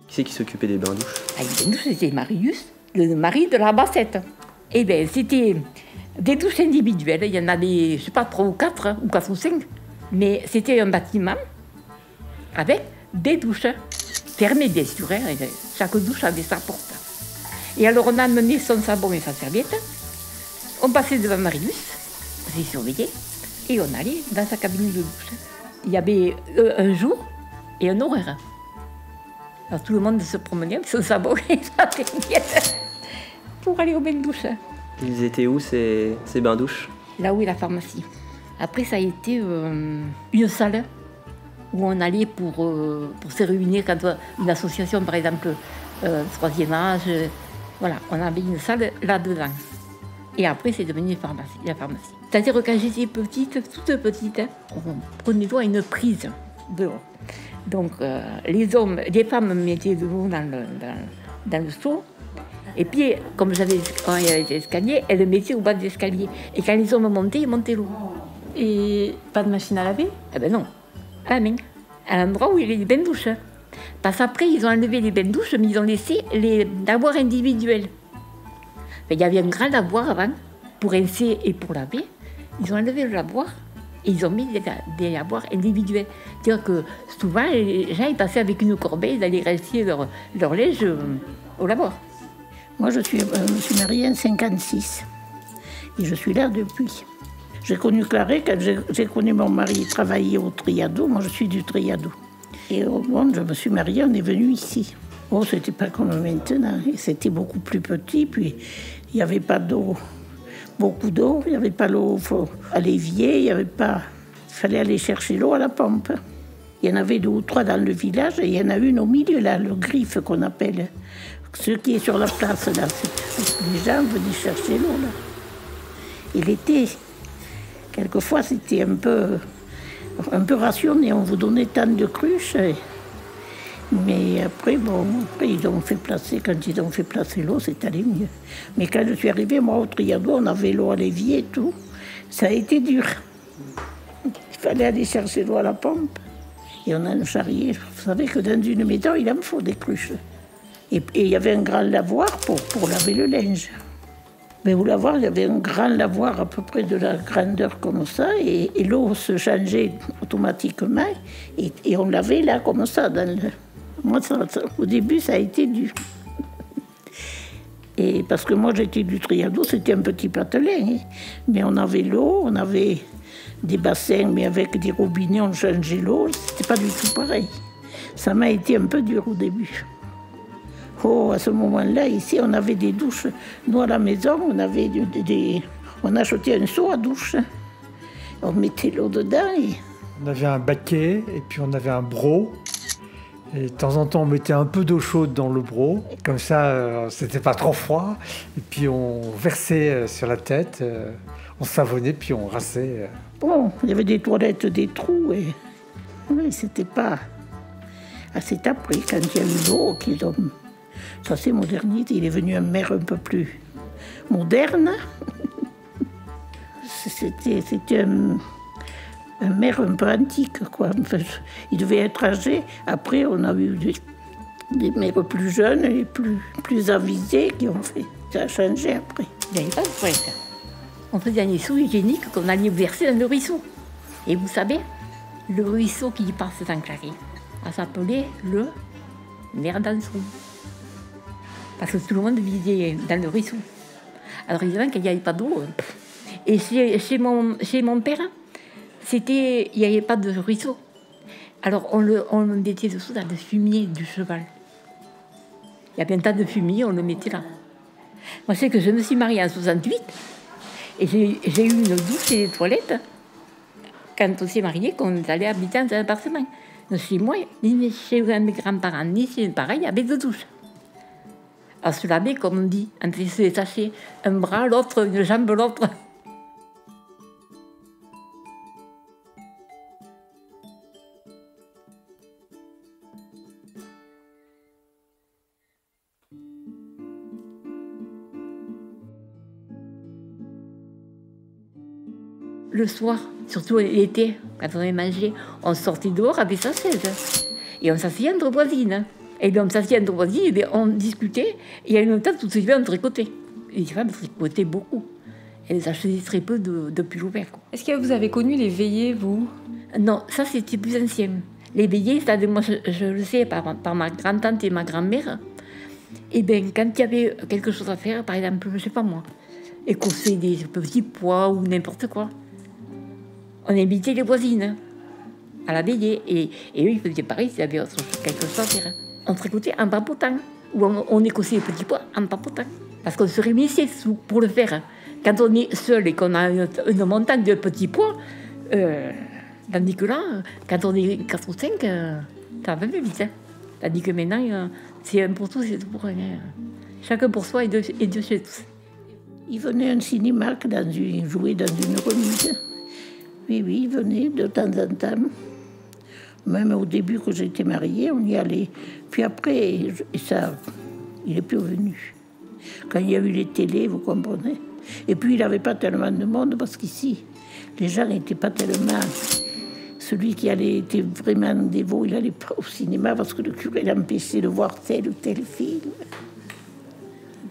Qui c'est qui s'occupait des bains-douches? Les bains-douches, c'était Marius, le mari de la bassette. Eh bien, c'était des douches individuelles. Il y en avait, je ne sais pas, 3 ou 4, ou 4 ou 5. Mais c'était un bâtiment avec des douches fermées, bien sûr. Hein. Chaque douche avait sa porte. Et alors, on a amené son savon et sa serviette. On passait devant Marius, on s'est surveillé, et on allait dans sa cabine de douche. Il y avait un jour et un horaire. Alors, tout le monde se promenait avec son savon et sa serviette pour aller au bain de douche. Ils étaient où ces bains-douches? Là où est la pharmacie. Après, ça a été une salle où on allait pour se réunir quand une association, par exemple, troisième âge, voilà, on avait une salle là-dedans. Et après, c'est devenu la pharmacie. C'est-à-dire que quand j'étais petite, toute petite, on prenait l'eau à une prise dehors. Donc, les femmes mettaient de l'eau dans le seau. Et puis, comme j'avais des escaliers, elles le mettaient au bas des escaliers. Et quand les hommes montaient, ils montaient l'eau. Et pas de machine à laver? Eh ben non, à la main, à l'endroit où il y a les bains-douches. Parce qu'après, ils ont enlevé les bains-douches, mais ils ont laissé les lavoirs individuels. Enfin, il y avait un grand lavoir avant, pour rincer et pour laver. Ils ont enlevé le lavoir et ils ont mis des lavoirs individuels. C'est-à-dire que souvent, les gens ils passaient avec une corbeille, ils allaient rincer leur linge au lavoir. Moi, je me suis mariée en 1956 et je suis là depuis. J'ai connu Claret quand j'ai connu mon mari travailler au Triado. Moi, je suis du Triado. Et au moment où je me suis mariée, on est venu ici. Oh, c'était pas comme maintenant. C'était beaucoup plus petit. Puis, il n'y avait pas d'eau, beaucoup d'eau. Il n'y avait pas l'eau à l'évier. Il n'y avait pas... Il fallait aller chercher l'eau à la pompe. Il y en avait 2 ou 3 dans le village et il y en a une au milieu, là, le griffe qu'on appelle. Ce qui est sur la place, là. Les gens venaient chercher l'eau, là. Et l'été, quelquefois, c'était un peu rationné. On vous donnait tant de cruches. Mais après, ils ont fait placer, quand ils ont fait placer l'eau, c'est allé mieux. Mais quand je suis arrivée, moi, au Triado, on avait l'eau à l'évier et tout. Ça a été dur. Il fallait aller chercher l'eau à la pompe. Et on a un charrier. Vous savez que dans une maison, il en faut des cruches. Et il y avait un grand lavoir pour laver le linge. Mais au lavoir, il y avait un grand lavoir à peu près de la grandeur comme ça, et l'eau se changeait automatiquement, et on lavait là comme ça. Moi, au début, ça a été dur. Et parce que moi, j'étais du Triado, c'était un petit patelin, hein. Mais on avait l'eau, on avait des bassins, mais avec des robinets, on changeait l'eau. C'était pas du tout pareil. Ça m'a été un peu dur au début. Oh, à ce moment-là, ici, on avait des douches. Nous, à la maison, on achetait un seau à douche. On mettait l'eau dedans. On avait un baquet et puis on avait un broc. Et de temps en temps, on mettait un peu d'eau chaude dans le broc. Comme ça, c'était pas trop froid. Et puis on versait sur la tête, on savonnait, puis on rinçait. Bon, il y avait des toilettes, des trous. Et... Oui, c'était pas... Ah, c'est après, quand il y a eu l'eau, qu'ils ont... Ça, c'est modernité. Il est venu un maire un peu plus moderne. C'était un maire un peu antique, quoi. Enfin, il devait être âgé. Après, on a eu des maires plus jeunes et plus avisés qui ont fait. Ça a changé après. Il n'y avait pas de toilette. On faisait un seau hygiénique qu'on allait verser dans le ruisseau. Et vous savez, le ruisseau qui passe dans Claret, ça s'appelait le Merdanson. Parce que tout le monde vivait dans le ruisseau. Alors évidemment qu'il n'y avait pas d'eau. Et chez mon père, il n'y avait pas de ruisseau. Alors on le mettait dessous dans le fumier du cheval. Il y avait un tas de fumier, on le mettait là. Moi, c'est que je me suis mariée en 68 et j'ai eu une douche et des toilettes quand on s'est mariés, qu'on est allé habiter dans un appartement. Chez moi, ni chez mes grands-parents, ni chez mes parents, il y avait deux douches. À se laver, comme on dit, entre se détacher un bras, l'autre, une jambe, l'autre. Le soir, surtout l'été, quand on avait mangé, on sortait dehors avec sa chaise. Et on s'asseyait entre voisines. Et bien on s'assied entre voisines, et bien on discutait, et à une table, tout se fait, on tricotait. Et les femmes tricotaient beaucoup. Elles achetaient très peu de pulls ouverts. Est-ce que vous avez connu les veillées, vous? Non, ça c'était plus ancien. Les veillées, moi je le sais par ma grand-tante et ma grand-mère. Et bien quand il y avait quelque chose à faire, par exemple, je ne sais pas moi, écosser des petits pois ou n'importe quoi, on invitait les voisines à la veillée. Et eux, ils faisaient pareil s'il y avait quelque chose à faire. On tricotait en papotant, ou on écossait les petits pois en papotant. Parce qu'on se réunissait pour le faire. Quand on est seul et qu'on a une montagne de petits pois, tandis que là, quand on est 4 ou 5, ça va plus vite. Hein. Tandis que maintenant, c'est un pour tous, c'est tout pour un. Chacun pour soi et Dieu chez tous. Il venait à un cinéma jouer dans une remise. Oui, il venait de temps en temps. Même au début que j'étais mariée, on y allait. Puis après, il n'est plus revenu. Quand il y a eu les télés, vous comprenez. Et puis il n'avait pas tellement de monde parce qu'ici, les gens n'étaient pas tellement... Celui qui était vraiment dévot, il n'allait pas au cinéma parce que le curé l'empêchait de voir tel ou tel film.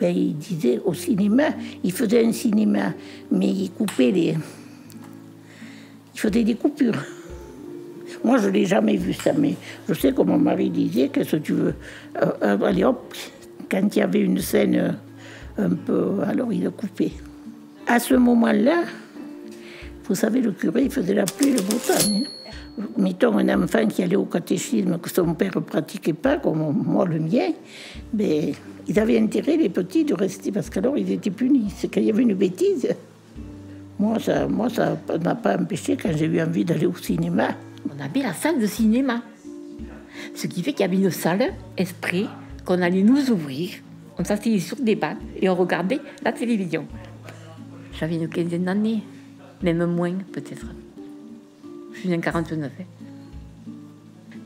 Ben, il disait au cinéma, il faisait un cinéma, mais il coupait il faisait des coupures. Moi, je ne l'ai jamais vu ça, mais je sais que mon mari disait que si tu veux, allez hop, quand il y avait une scène un peu, alors il le coupait. À ce moment-là, vous savez, le curé, il faisait la pluie et le beau temps. Hein. Mettons un enfant qui allait au catéchisme que son père ne pratiquait pas, comme moi le mien, mais ils avaient intérêt, les petits, de rester, parce qu'alors ils étaient punis. C'est quand il y avait une bêtise. Moi, ça n'a pas empêché quand j'ai eu envie d'aller au cinéma. On avait la salle de cinéma. Ce qui fait qu'il y avait une salle exprès qu'on allait nous ouvrir. On s'asseyait sur des bancs et on regardait la télévision. J'avais une quinzaine d'années, même moins peut-être. Je suis en 49. Hein.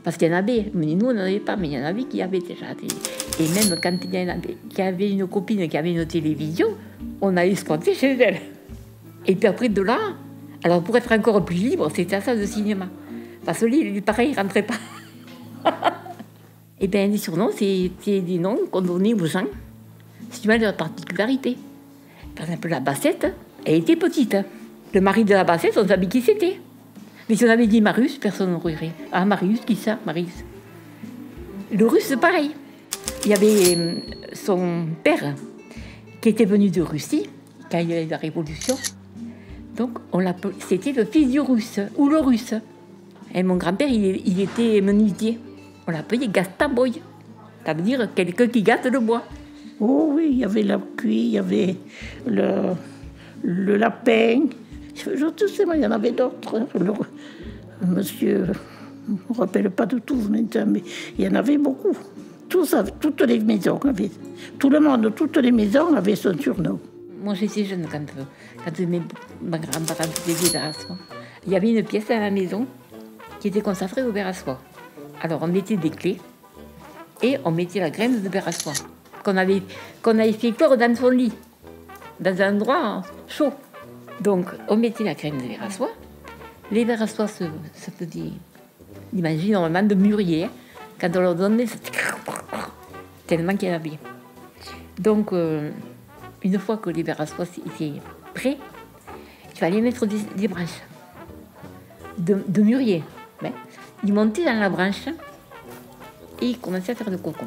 Parce qu'il y en avait, mais nous on n'en avait pas, mais il y en avait qui avaient déjà. Et même quand il y avait une copine qui avait une télévision, on allait squatter chez elle. Et puis après de là, alors pour être encore plus libre, c'était la salle de cinéma. Parce que lui, pareil, il ne rentrait pas. Et bien les surnoms, c'était des noms qu'on donnait aux gens, suivant leur particularité. Par exemple, la bassette, elle était petite. Le mari de la bassette, on savait qui c'était. Mais si on avait dit Marius, personne n'aurait. Ah, Marius, qui ça, Marius? Le russe, c'est pareil. Il y avait son père qui était venu de Russie, quand il y a eu la Révolution. Donc, c'était le fils du russe, ou le russe. Et mon grand-père, il était menuisier. On l'appelait Gastaboy. Ça veut dire quelqu'un qui gâte le bois. Oh oui, il y avait la cuit, il y avait le lapin. Je sais, il y en avait d'autres. Monsieur, je ne me rappelle pas de tous maintenant, mais il y en avait beaucoup. Toutes les maisons avaient. Tout le monde, toutes les maisons avaient son surnom. Moi, j'étais jeune quand ma grand-parent faisait des verres à soie. Il y avait une pièce à la maison qui était consacrée au verre à soie. Alors, on mettait des clés et on mettait la graine de verre à soie qu'on avait fait cuire dans son lit, dans un endroit chaud. Donc, on mettait la graine de verre à soie. Les verres à soie se faisaient, imagine, normalement de mûrier. Quand on leur donnait, c'était tellement qu'il y en avait. Donc, une fois que les verres à soie étaient prêts, il fallait mettre des branches de mûrier. Mais ils montaient dans la branche et ils commençaient à faire le cocon.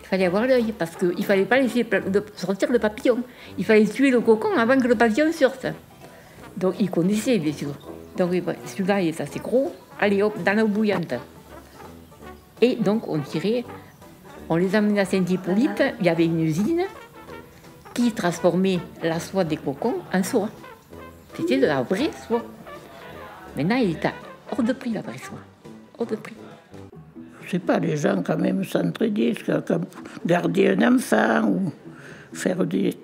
Il fallait avoir l'œil parce qu'il ne fallait pas laisser sortir le papillon. Il fallait tuer le cocon avant que le papillon sorte. Donc ils connaissaient, bien sûr. Donc celui-là, il est assez gros. Allez hop, dans l'eau bouillante. Et donc on les amenait à Saint-Hippolyte. Il y avait une usine qui transformait la soie des cocons en soie. C'était de la vraie soie. Maintenant, il est hors de prix, la vraie soie. Hors de prix. Je ne sais pas, les gens quand même s'entraidaient, comme garder un enfant ou faire des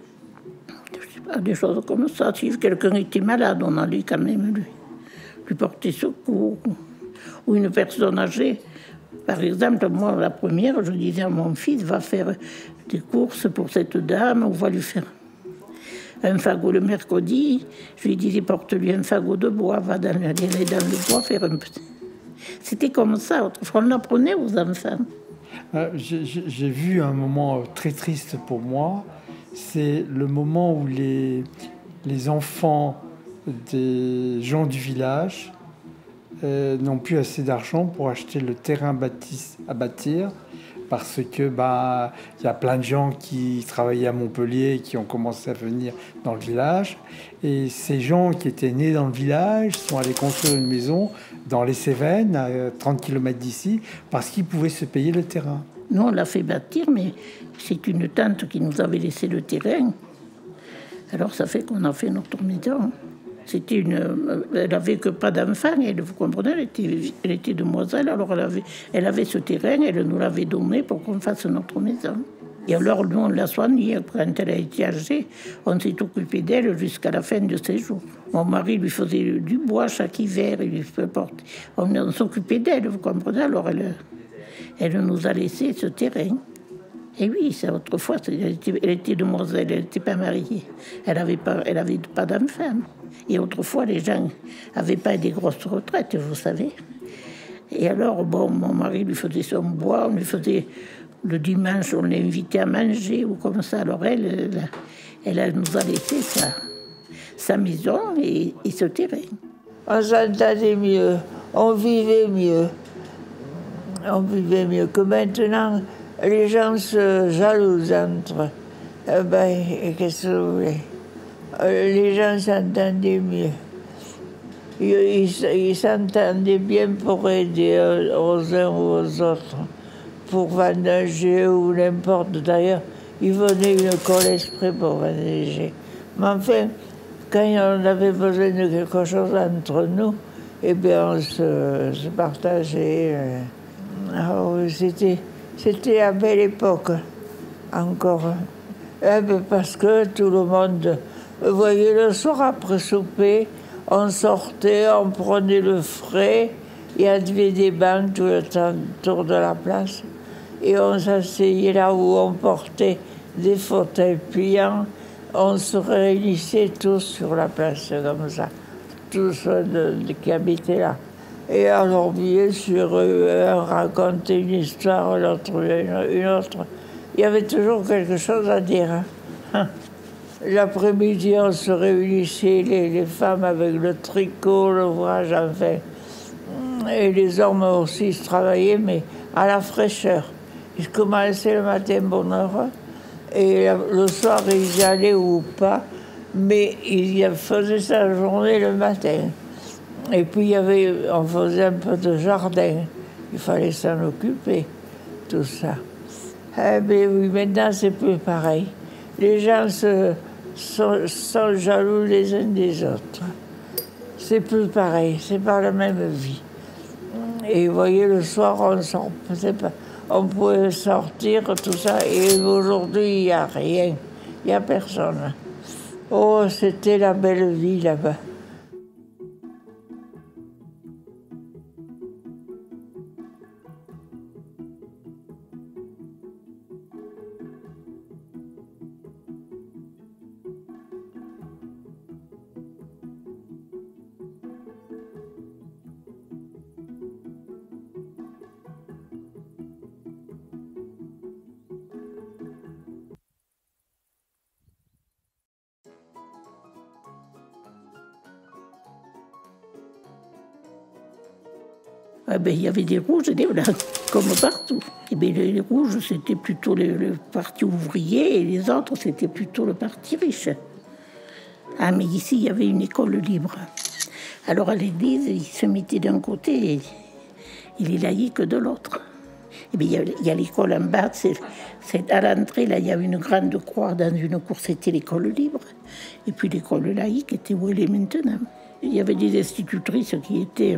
choses comme ça. Si quelqu'un était malade, on allait quand même lui porter secours. Ou une personne âgée. Par exemple, moi, la première, je disais à mon fils, va faire des courses pour cette dame, on va lui faire un fagot le mercredi. Je lui disais, porte-lui un fagot de bois, va aller dans le bois faire un petit... C'était comme ça, autrefois on l'apprenait aux enfants. J'ai vu un moment très triste pour moi. C'est le moment où les enfants des gens du village n'ont plus assez d'argent pour acheter le terrain à bâtir, parce que y a plein de gens qui travaillaient à Montpellier et qui ont commencé à venir dans le village. Et ces gens qui étaient nés dans le village sont allés construire une maison dans les Cévennes, à 30 km d'ici, parce qu'ils pouvaient se payer le terrain. Nous, on l'a fait bâtir, mais c'est une tante qui nous avait laissé le terrain. Alors ça fait qu'on a fait notre maison. Elle n'avait que pas d'enfants, vous comprenez, elle était demoiselle, alors elle avait ce terrain, elle nous l'avait donné pour qu'on fasse notre maison. Et alors nous, on l'a soignée. Quand elle a été âgée, on s'est occupé d'elle jusqu'à la fin de ses jours. Mon mari lui faisait du bois chaque hiver, on s'occupait d'elle, vous comprenez, alors elle nous a laissé ce terrain. Et oui, c'est autrefois, elle était demoiselle, elle n'était pas mariée. Elle n'avait pas d'enfants. Et autrefois, les gens n'avaient pas des grosses retraites, vous savez. Et alors, bon, mon mari lui faisait son bois, on lui faisait le dimanche, on l'invitait à manger ou comme ça. Alors elle nous a laissé sa maison et ce terrain. On s'entendait mieux, on vivait mieux. On vivait mieux que maintenant. Les gens se jalousent entre eux. Qu'est-ce que vous voulez? Les gens s'entendaient mieux. Ils s'entendaient bien pour aider aux uns ou aux autres, pour vendanger ou n'importe. D'ailleurs, ils venaient une colle exprès pour vendanger. Mais enfin, quand on avait besoin de quelque chose entre nous, eh bien, on se partageait. C'était la belle époque, encore. Parce que tout le monde... Vous voyez, le soir après souper, on sortait, on prenait le frais, il y avait des bancs tout le temps autour de la place, et on s'asseyait là où on portait des fauteuils pliants, on se réunissait tous sur la place comme ça, tous ceux qui habitaient là. Et alors, bien sûr, un racontait une histoire, l'autre une autre. Il y avait toujours quelque chose à dire. L'après-midi, on se réunissait, les femmes avec le tricot, l'ouvrage, enfin. Et les hommes aussi se travaillaient, mais à la fraîcheur. Ils commençaient le matin bonne heure, et le soir, ils y allaient ou pas, mais ils faisaient sa journée le matin. Et puis, on faisait un peu de jardin. Il fallait s'en occuper, tout ça. Mais oui, maintenant, c'est plus pareil. Les gens sont jaloux les uns des autres. C'est plus pareil, c'est pas la même vie. Et vous voyez, le soir, on pouvait sortir, tout ça, et aujourd'hui, il n'y a rien. Il n'y a personne. Oh, c'était la belle vie là-bas. Il y avait des rouges et des blancs, comme partout. Et bien, les rouges, c'était plutôt le parti ouvrier, et les autres, c'était plutôt le parti riche. Ah, mais ici, il y avait une école libre. Alors, à l'église, ils se mettaient d'un côté et les laïcs de l'autre. Et bien, il y a l'école en bas, c'est à l'entrée, là, il y avait une grande croix dans une cour, c'était l'école libre. Et puis, l'école laïque était où elle est maintenant. Il y avait des institutrices qui étaient...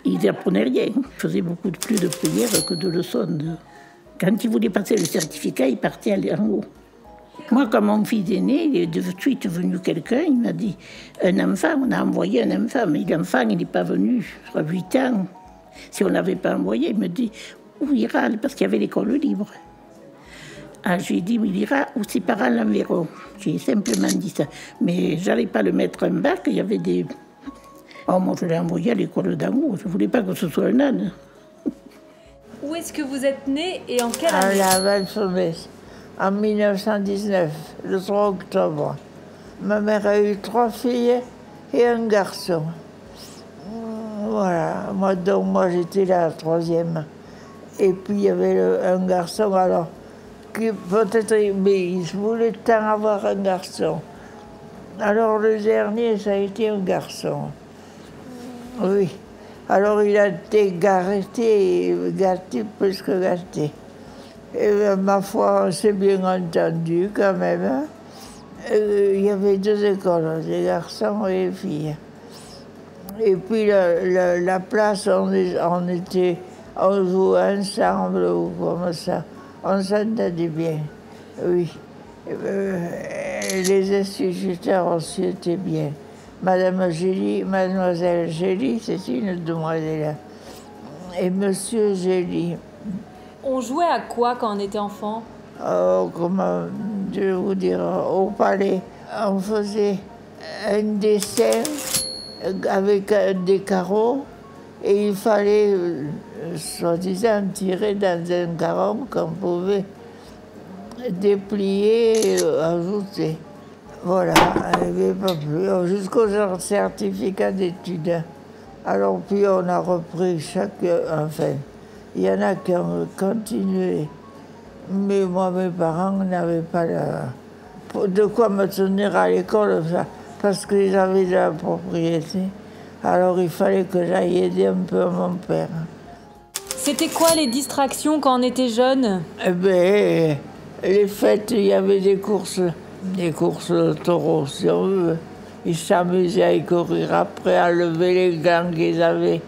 Ils n'apprenaient rien. Ils faisaient beaucoup plus de prières que de leçons. Quand ils voulaient passer le certificat, ils partaient en haut. Moi, quand mon fils est né, il est de suite venu quelqu'un, il m'a dit « Un enfant, on a envoyé un enfant, mais l'enfant, il n'est pas venu à 8 ans. Si on ne l'avait pas envoyé, il me dit « Où ira ?» Parce qu'il y avait l'école libre. Ah, j'ai dit « Il ira où ses parents l'enverront. » J'ai simplement dit ça. Mais je n'allais pas le mettre en bac, il y avait des... Oh, moi, je l'ai envoyé à l'école d'en haut. Je ne voulais pas que ce soit un âne. Où est-ce que vous êtes né et en quelle À année? la Val-Saumès, en 1919, le 3 octobre. Ma mère a eu 3 filles et un garçon. Voilà, moi j'étais la 3e. Et puis il y avait un garçon, alors, qui peut-être, mais il voulait tant avoir un garçon. Alors le dernier, ça a été un garçon. Oui. Alors il a été gâté, plus que gâté. Et ma foi, on s'est bien entendu quand même. Hein. Il y avait 2 écoles, des garçons et des filles. Et puis la place, on jouait ensemble ou comme ça. On s'entendait bien, oui. Les instituteurs aussi étaient bien. Mademoiselle Gély, c'est une demoiselle. Et Monsieur Gély. On jouait à quoi quand on était enfant? Comment je vais vous dire, au palais, on faisait un dessin avec des carreaux et il fallait, soi-disant, tirer dans un carreau qu'on pouvait déplier et ajouter. Voilà, il n'y avait pas plus, jusqu'au certificat d'études. Alors puis on a repris enfin, il y en a qui ont continué. Mais moi, mes parents n'avaient pas de quoi me tenir à l'école, parce qu'ils avaient de la propriété. Alors il fallait que j'aille aider un peu mon père. C'était quoi les distractions quand on était jeune? Eh bien, les fêtes, il y avait des courses de taureaux, si on veut. Ils s'amusaient à y courir après, à lever les gants qu'ils avaient.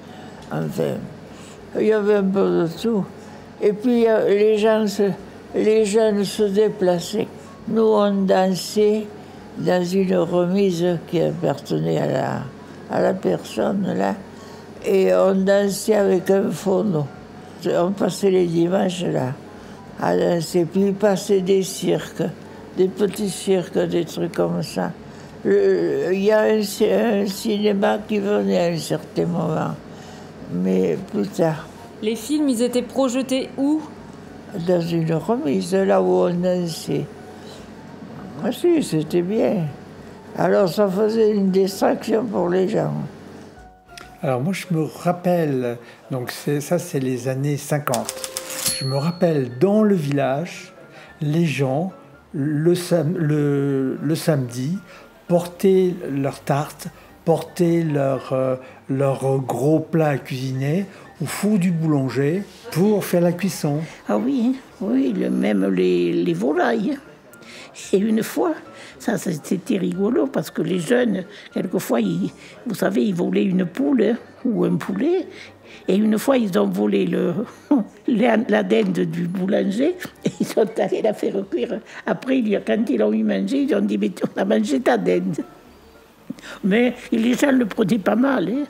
Enfin, il y avait un peu de tout. Et puis les jeunes se déplaçaient. Nous, on dansait dans une remise qui appartenait à la personne, là. Et on dansait avec un phono. On passait les dimanches, là, à danser. Puis il passait des cirques, des petits cirques, des trucs comme ça. Il y a un cinéma qui venait à un certain moment, mais plus tard. Les films, ils étaient projetés où? Dans une remise, là où on dansait. Ah si, c'était bien. Alors ça faisait une distraction pour les gens. Alors moi je me rappelle, donc ça c'est les années 50. Je me rappelle dans le village, les gens, le samedi, portaient leurs tartes, portaient leur gros plat à cuisiner au four du boulanger pour faire la cuisson. Ah oui, oui, même les volailles. Et une fois, ça c'était rigolo parce que les jeunes, quelquefois, vous savez, ils volaient une poule ou un poulet. Et une fois, ils ont volé la dinde du boulanger et ils sont allés la faire cuire. Après, quand ils l'ont eu mangé, ils ont dit « mais on a mangé ta dinde ». Mais les gens le prenaient pas mal. Hein.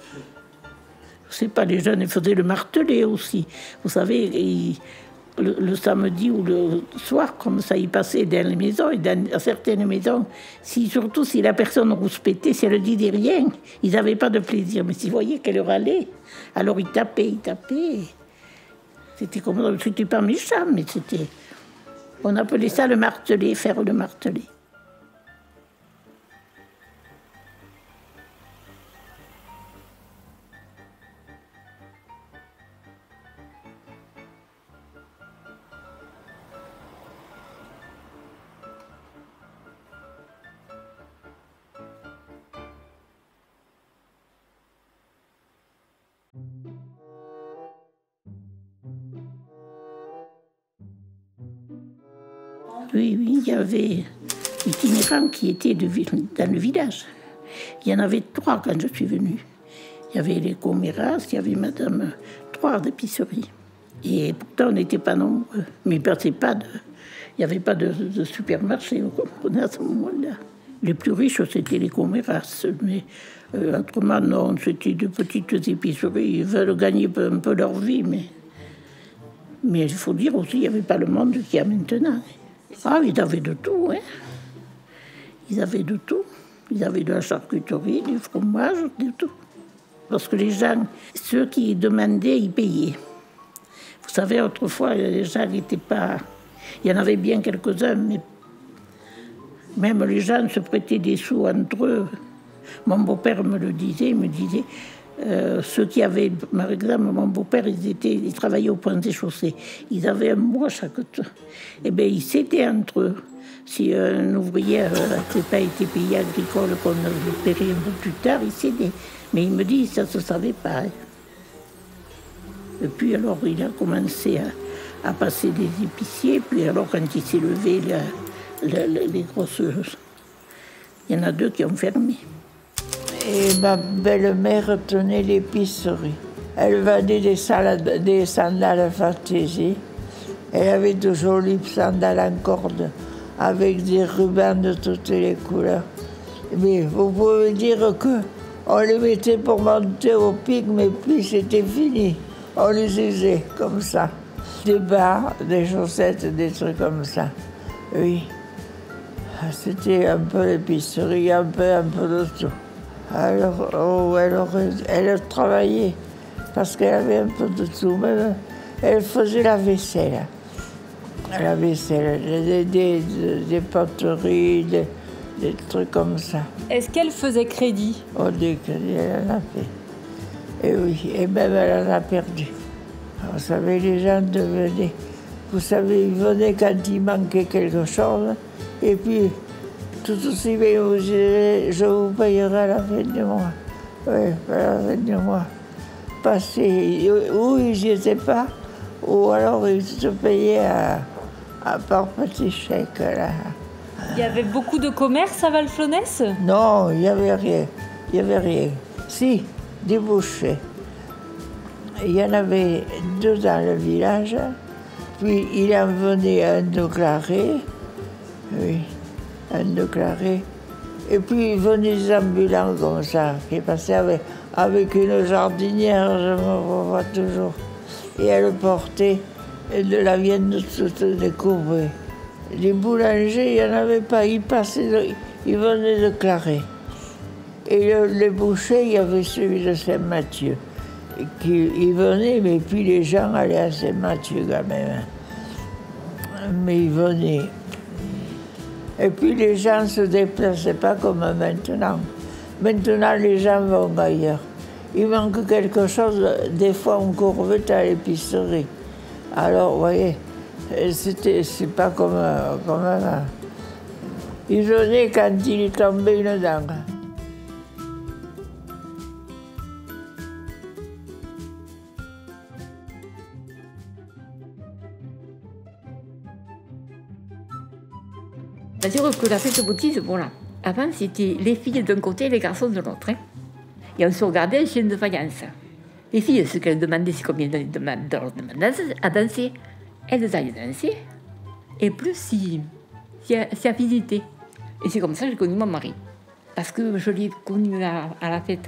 Je sais pas, les jeunes faisaient le martelet aussi. Vous savez, le samedi ou le soir, comme ça, ils passaient dans les maisons, et dans certaines maisons, surtout si la personne rouspétait, si elle ne disait rien, ils n'avaient pas de plaisir. Mais s'ils voyaient qu'elle râlait, alors ils tapaient. C'était comme, c'était pas méchant, mais c'était... On appelait ça le martelet, faire le martelet. Oui, il y avait itinérants qui étaient dans le village. Il y en avait 3 quand je suis venue. Il y avait les comméras, il y avait Madame 3 d'épicerie. Et pourtant, on n'était pas nombreux. Mais il n'y avait pas de supermarché, vous comprenez, à ce moment-là. Les plus riches, c'était les comméras. Mais autrement, non, c'était de petites épiceries. Ils veulent gagner un peu leur vie, mais il faut dire aussi, il n'y avait pas le monde qu'il y a maintenant. Ah, ils avaient de tout, hein. Ils avaient de tout. Ils avaient de la charcuterie, du fromage, de tout. Parce que les gens, ceux qui demandaient, ils payaient. Vous savez, autrefois, les gens n'étaient pas... Il y en avait bien quelques-uns, mais même les gens se prêtaient des sous entre eux. Mon beau-père me le disait, il me disait... ceux qui avaient, par exemple, mon beau-père, ils travaillaient au point des chaussées. Ils avaient un mois chaque temps. Eh bien, ils s'aidaient entre eux. Si un ouvrier n'avait pas été payé agricole, qu'on le paierait un peu plus tard, ils s'aidaient. Mais il me dit, ça ne se savait pas. Hein. Et puis alors, il a commencé à passer des épiciers. Puis alors, quand il s'est levé, les grosses... Il y en a 2 qui ont fermé. Et ma belle-mère tenait l'épicerie. Elle vendait des sandales fantaisie. Elle avait de jolies sandales en corde avec des rubans de toutes les couleurs. Mais vous pouvez dire qu'on les mettait pour monter au pic, mais puis c'était fini. On les usait comme ça. Des bas, des chaussettes, des trucs comme ça. Oui. C'était un peu l'épicerie, un peu de tout. Alors, elle travaillait parce qu'elle avait un peu de tout. Même, elle faisait la vaisselle. La vaisselle, des poteries, des trucs comme ça. Est-ce qu'elle faisait crédit? Oh, des crédits, elle en a fait. Et oui, et même elle en a perdu. Vous savez, les gens devenaient... Vous savez, ils venaient quand il manquait quelque chose, et puis... Tout aussi bien, vous direz, je vous payerai à la fin du mois. Oui, à la fin du mois. Parce que, ou ils n'y étaient pas, ou alors ils se payaient par petits chèques. Là. Il y avait beaucoup de commerce à Valflonès? Non, il n'y avait rien. Il n'y avait rien. Si, des bouchers. Il y en avait 2 dans le village, puis il en venait un de Claré. Oui. Un déclaré. Et puis, il venait des ambulants comme ça, qui passaient avec une jardinière, je me vois toujours. Et elle portait de la viande toute découvrée. Les boulangers, il n'y en avait pas, ils venaient de Claré. Et les bouchers, il y avait celui de Saint-Mathieu. Il venait, mais puis les gens allaient à Saint-Mathieu quand même. Mais ils venaient. Et puis les gens ne se déplaçaient pas comme maintenant. Maintenant, les gens vont ailleurs. Il manque quelque chose, des fois on courbait à l'épicerie. Alors, vous voyez, c'est pas comme avant. Il venait quand il tombait une dent. C'est-à-dire que la fête boutique, voilà. Avant, c'était les filles d'un côté et les garçons de l'autre. Hein. Et on se regardait un chien de faïence. Les filles, ce qu'elles demandaient, c'est combien elles demandent à danser. Elles allaient danser. Et plus si affinité. Et c'est comme ça que j'ai connu mon mari. Parce que je l'ai connu à la fête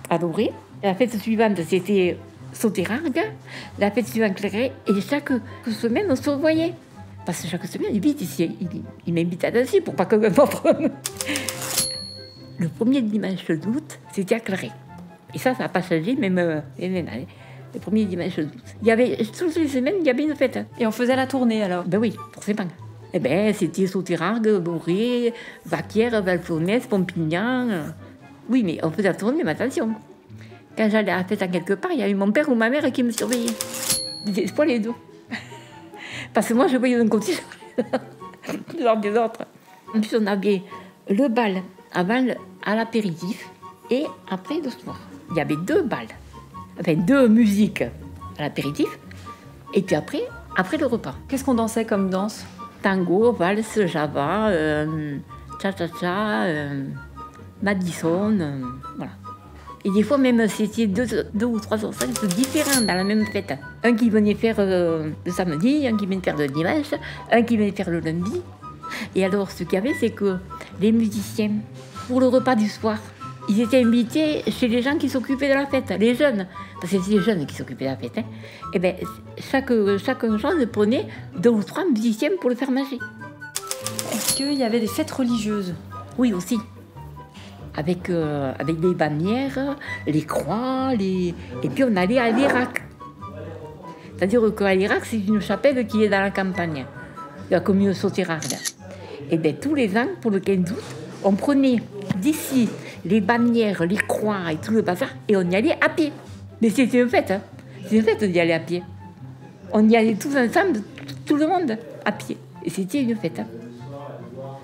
à Loré. La fête suivante, c'était Sauterargues. La fête suivante, Clairet. Et chaque semaine, on se revoyait. Parce que chaque semaine, il m'invite à danser pour pas que je m'entraîne. Le premier dimanche d'août, c'était à Clairet. Et ça n'a pas changé, même le premier dimanche d'août. Toutes les semaines, il y avait une fête. Et on faisait la tournée alors? Ben oui, forcément. Eh ben, c'était Sauterargues, Boré, Vaquière, Valflonès, Pompignan. Oui, mais on faisait la tournée, mais attention. Quand j'allais à la fête à quelque part, il y avait mon père ou ma mère qui me surveillaient. C'est pas les deux. Parce que moi, je voyais d'un côté, genre des autres. En plus, on avait le bal avant à l'apéritif et après le soir. Il y avait 2 balles, enfin 2 musiques à l'apéritif et puis après le repas. Qu'est-ce qu'on dansait comme danse? Tango, valse, java, cha-cha-cha, Madison, voilà. Et des fois même, c'était 2 ou 3 ensembles différents dans la même fête. Un qui venait faire le samedi, un qui venait faire le dimanche, un qui venait faire le lundi. Et alors, ce qu'il y avait, c'est que les musiciens, pour le repas du soir, ils étaient invités chez les gens qui s'occupaient de la fête, les jeunes. Parce que c'est les jeunes qui s'occupaient de la fête. Hein. Et bien, chaque jeune prenait 2 ou 3 musiciens pour le faire manger. Est-ce qu'il y avait des fêtes religieuses? Oui, aussi. Avec les bannières, les croix, et puis on allait à l'Irak. C'est-à-dire qu'à Irak, c'est une chapelle qui est dans la campagne, la commune Sauterarde. Et bien tous les ans, pour le 15 août, on prenait d'ici les bannières, les croix et tout le bazar, et on y allait à pied. Mais c'était une fête, hein. C'est une fête d'y aller à pied. On y allait tous ensemble, tout le monde, à pied. Et c'était une fête. Hein.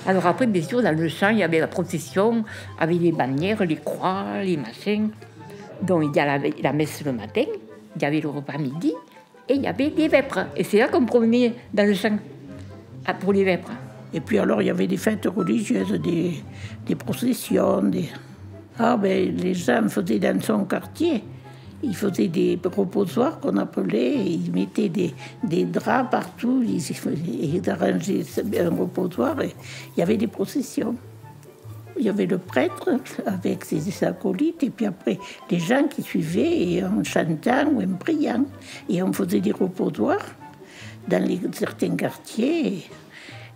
Alors après, bien sûr, dans le champ, il y avait la procession, avec les bannières, les croix, les machins. Donc il y a la messe le matin, il y avait le repas midi, et il y avait des vêpres. Et c'est là qu'on promenait dans le champ, pour les vêpres. Et puis alors, il y avait des fêtes religieuses, des processions. Les gens faisaient dans son quartier, ils faisaient des reposoirs qu'on appelait, ils mettaient des draps partout, ils arrangeaient un reposoir, et il y avait des processions. Il y avait le prêtre avec ses acolytes, et puis après, les gens qui suivaient, et en chantant ou en priant. Et on faisait des reposoirs dans certains quartiers.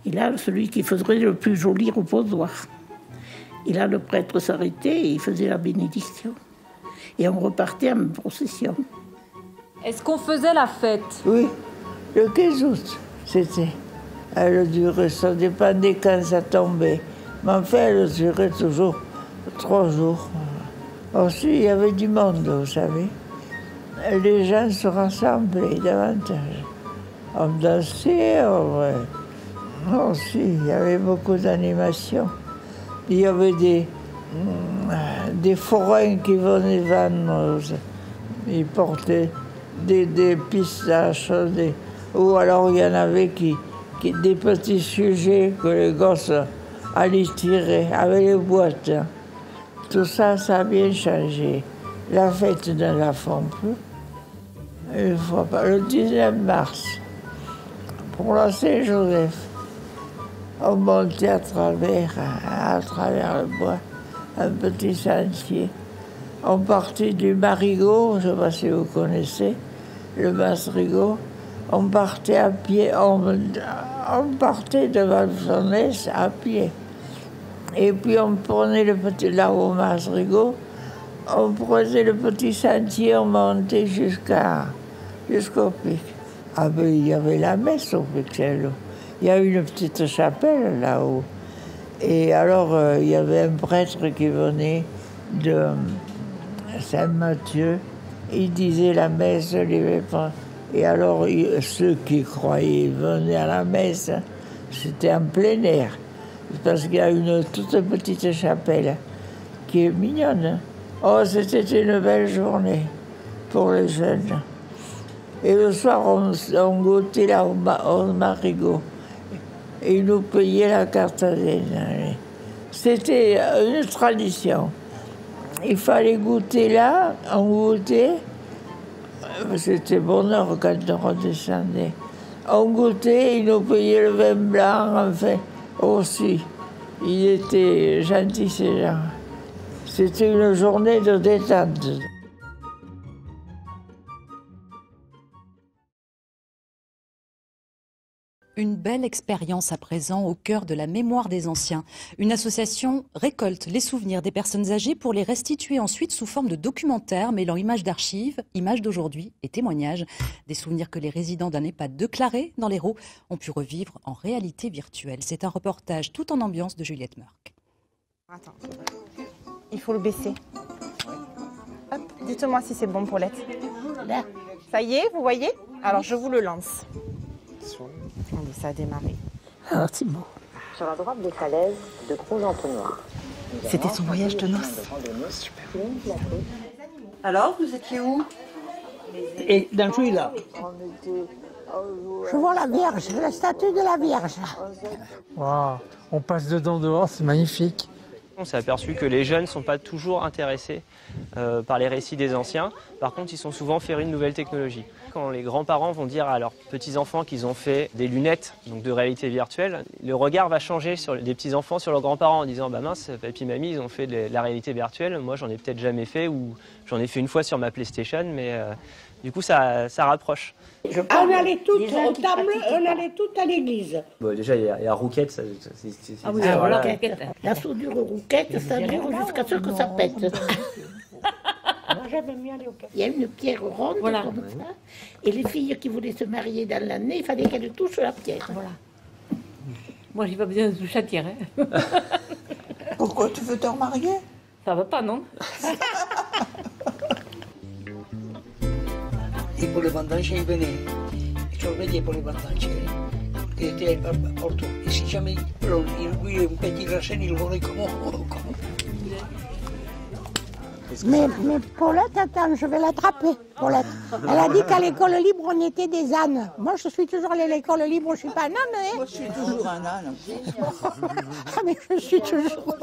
Et là, celui qui faisait le plus joli reposoir. Et là, le prêtre s'arrêtait et il faisait la bénédiction. Et on repartait en procession. Est-ce qu'on faisait la fête? Oui, le 15 août, c'était. Elle durait, ça dépendait quand ça tombait. Mais enfin, elle durait toujours 3 jours. Aussi, il y avait du monde, vous savez. Les gens se rassemblaient davantage. On dansait, aussi, il y avait beaucoup d'animations. Il y avait des forains qui venaient vendre. Ils portaient des pistaches, ou alors il y en avait des petits sujets que les gosses allaient tirer avec les boîtes. Tout ça, ça a bien changé. La fête de la Font-Plus, une fois le 19 mars, pour la Saint-Joseph. On montait à travers le bois, un petit sentier. On partait du Marigot, je ne sais pas si vous connaissez, le Masrigot. On partait à pied, on partait de Valsonès à pied. Et puis on prenait là au Masrigot, on prenait le petit sentier, on montait jusqu'au pic. Ah ben il y avait la messe au Picello. Il y a une petite chapelle là-haut. Et alors, il y avait un prêtre qui venait de Saint-Matthieu. Il disait la messe, les vêpres. Et alors, ceux qui croyaient venaient à la messe. C'était en plein air. Parce qu'il y a une toute petite chapelle qui est mignonne. Oh, c'était une belle journée pour les jeunes. Et le soir, on goûtait là au Marigot. Et ils nous payaient la carte d'année. C'était une tradition. Il fallait goûter là, on goûtait. C'était bonheur quand on redescendait. On goûtait, ils nous payaient le vin blanc, enfin, aussi. Ils étaient gentils, ces gens. C'était une journée de détente. Une belle expérience à présent au cœur de la mémoire des anciens. Une association récolte les souvenirs des personnes âgées pour les restituer ensuite sous forme de documentaires mêlant images d'archives, images d'aujourd'hui et témoignages. Des souvenirs que les résidents d'un EHPAD de Claré, dans l'Hérault, ont pu revivre en réalité virtuelle. C'est un reportage tout en ambiance de Juliette Meurck. Attends, il faut le baisser. Hop, dites-moi si c'est bon pour l'être. Là. Ça y est, vous voyez? Alors je vous le lance. Allez, ça a démarré. Ah, c'est beau. Sur la droite des falaises de gros entonnoirs. C'était son voyage de noces. Alors, vous étiez où? Et dans celui-là. Je vois la Vierge, la statue de la Vierge. Wow. On passe dedans dehors, c'est magnifique. On s'est aperçu que les jeunes ne sont pas toujours intéressés par les récits des anciens. Par contre, ils sont souvent férus de nouvelles technologies. Quand les grands-parents vont dire à leurs petits-enfants qu'ils ont fait des lunettes donc de réalité virtuelle, le regard va changer des petits-enfants sur leurs grands-parents en disant « Bah mince, papy, mamie, ils ont fait de la réalité virtuelle. Moi, j'en ai peut-être jamais fait ou j'en ai fait une fois sur ma PlayStation, mais du coup, ça rapproche. » On allait toutes aux tables, on allait toutes à l'église. Bon, déjà, il y a Rouquette. Ah oui, voilà. Rouquette. La soudure rouquette, ça dure jusqu'à ce que ça pète. jamais mis aller au cœur. Il y a une pierre ronde comme ça. Et les filles qui voulaient se marier dans l'année, il fallait qu'elles touchent la pierre. Voilà. Moi, j'ai pas besoin de toucher la pierre. Hein. Pourquoi tu veux te remarier? Ça va pas, non? Et pour le vendange, il venait. Et tu revenais pour le vendange. Il était pour tout. Et si jamais il voulait un petit racine, il volait comment? Mais Paulette, attends, je vais l'attraper, Paulette. Elle a dit qu'à l'école libre, on était des ânes. Moi, je suis toujours allée à l'école libre, je ne suis pas un âne. Hein. Moi, je suis toujours un âne. Ah, mais je suis toujours...